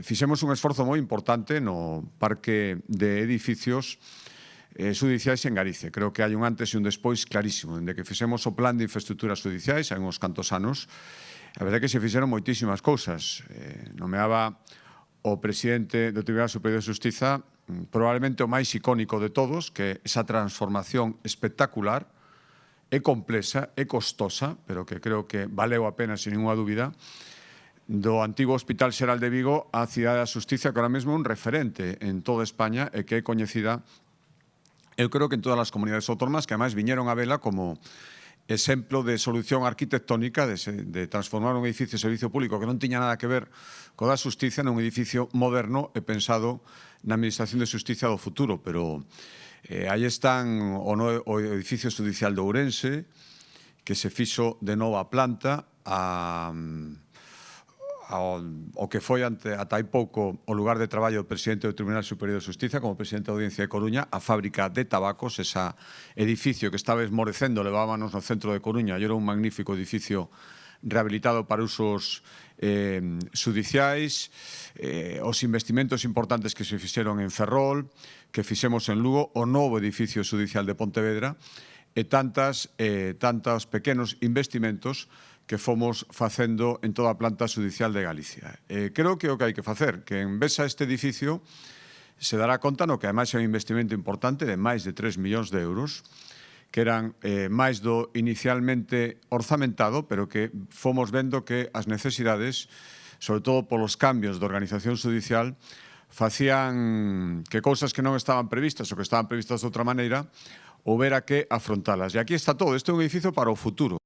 Fixemos un esforzo moi importante no parque de edificios judiciais en Galicia. Creo que hai un antes e un despois clarísimo. Dende que fixemos o plan de infraestructuras judiciais, hai uns cantos anos, a verdade é que se fixeron moitísimas cousas. Nomeaba o presidente do Tribunal Superior de Xustiza probablemente o máis icónico de todos, que esa transformación espectacular, é complexa, é costosa, pero que creo que valeu a pena, sin ninguna dúbida, do antigo Hospital Xeral de Vigo á Cidade da Xustiza, que ahora mesmo é un referente en toda España e que é coñecida, eu creo que en todas as comunidades autónomas, que ademais viñeron a vela como exemplo de solución arquitectónica de transformar un edificio de servicio público que non tiña nada que ver co da Xustiza nun edificio moderno e pensado na Administración de Xustiza do futuro. Pero aí están o edificio judicial de Ourense, que se fixo de nova planta o que foi ata hai pouco o lugar de traballo do presidente do Tribunal Superior de Xustiza como presidente da Audiencia de Coruña, a fábrica de tabacos, ese edificio que estaba esmorecendo, levábamos no centro de Coruña, e era un magnífico edificio rehabilitado para usos judiciais, os investimentos importantes que se fixeron en Ferrol, que fixemos en Lugo, o novo edificio judicial de Pontevedra, e tantos pequenos investimentos que fomos facendo en toda a planta judicial de Galicia. Creo que o que hai que facer, que en vez a este edificio se dará conta no que ademais é un investimento importante de máis de 3 millóns de euros, que eran máis do inicialmente orzamentado, pero que fomos vendo que as necesidades, sobre todo polos cambios de organización judicial, facían que cousas que non estaban previstas ou que estaban previstas de outra maneira, houbera que afrontalas. E aquí está todo. Este é un edificio para o futuro.